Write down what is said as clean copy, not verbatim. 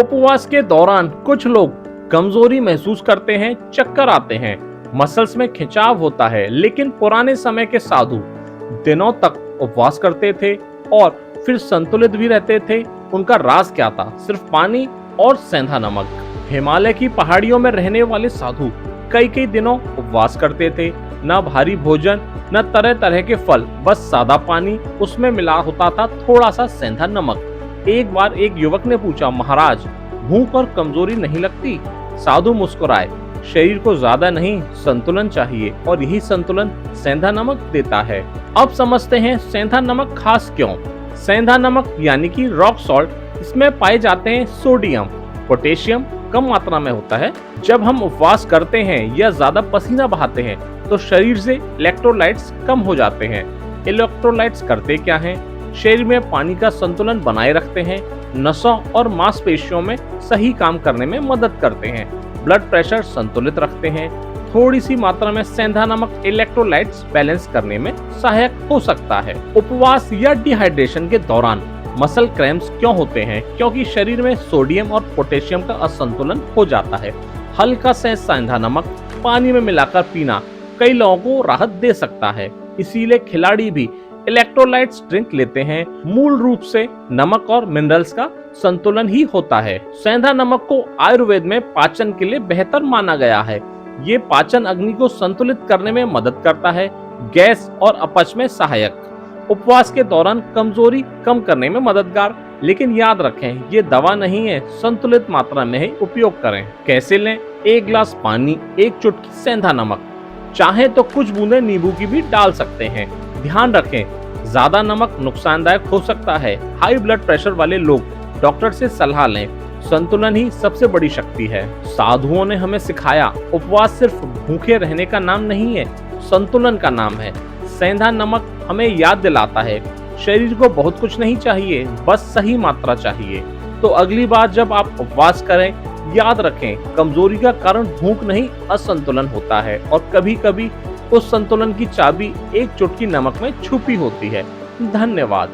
उपवास के दौरान कुछ लोग कमजोरी महसूस करते हैं, चक्कर आते हैं, मसल्स में खिंचाव होता है। लेकिन पुराने समय के साधु दिनों तक उपवास करते थे और फिर संतुलित भी रहते थे। उनका राज क्या था? सिर्फ पानी और सेंधा नमक। हिमालय की पहाड़ियों में रहने वाले साधु कई कई दिनों उपवास करते थे। न भारी भोजन, न तरह तरह के फल, बस सादा पानी, उसमें मिला होता था थोड़ा सा सेंधा नमक। एक बार एक युवक ने पूछा, महाराज भूख और कमजोरी नहीं लगती? साधु मुस्कुराए, शरीर को ज्यादा नहीं, संतुलन चाहिए और यही संतुलन सेंधा नमक देता है। अब समझते हैं सेंधा नमक खास क्यों। सेंधा नमक यानी कि रॉक सॉल्ट, इसमें पाए जाते हैं सोडियम, पोटेशियम कम मात्रा में होता है। जब हम उपवास करते हैं या ज्यादा पसीना बहाते हैं तो शरीर से इलेक्ट्रोलाइट्स कम हो जाते हैं। इलेक्ट्रोलाइट्स करते क्या हैं? शरीर में पानी का संतुलन बनाए रखते हैं, नसों और मांसपेशियों में सही काम करने में मदद करते हैं, ब्लड प्रेशर संतुलित रखते हैं। थोड़ी सी मात्रा में सेंधा नमक इलेक्ट्रोलाइट्स बैलेंस करने में सहायक हो सकता है। उपवास या डिहाइड्रेशन के दौरान मसल क्रैम्प्स क्यों होते हैं? क्योंकि शरीर में सोडियम और पोटेशियम का असंतुलन हो जाता है। हल्का से सेंधा नमक पानी में मिलाकर पीना कई लोगों को राहत दे सकता है। इसीलिए खिलाड़ी भी इलेक्ट्रोलाइट्स ड्रिंक लेते हैं। मूल रूप से नमक और मिनरल्स का संतुलन ही होता है। सेंधा नमक को आयुर्वेद में पाचन के लिए बेहतर माना गया है। ये पाचन अग्नि को संतुलित करने में मदद करता है, गैस और अपच में सहायक, उपवास के दौरान कमजोरी कम करने में मददगार। लेकिन याद रखें, ये दवा नहीं है, संतुलित मात्रा में ही उपयोग करें। कैसे लें? 1 गिलास पानी, 1 चुटकी सेंधा नमक, चाहे तो कुछ बूंदे नींबू की भी डाल सकते हैं। ध्यान रखें, ज्यादा नमक नुकसानदायक हो सकता है। हाई ब्लड प्रेशर वाले लोग डॉक्टर से सलाह लें। संतुलन ही सबसे बड़ी शक्ति है। साधुओं ने हमें सिखाया, उपवास सिर्फ भूखे रहने का नाम नहीं है, संतुलन का नाम है। सेंधा नमक हमें याद दिलाता है, शरीर को बहुत कुछ नहीं चाहिए, बस सही मात्रा चाहिए। तो अगली बार जब आप उपवास करें, याद रखें, कमजोरी का कारण भूख नहीं, असंतुलन होता है। और कभी कभी उस संतुलन की चाबी 1 चुटकी नमक में छुपी होती है। धन्यवाद।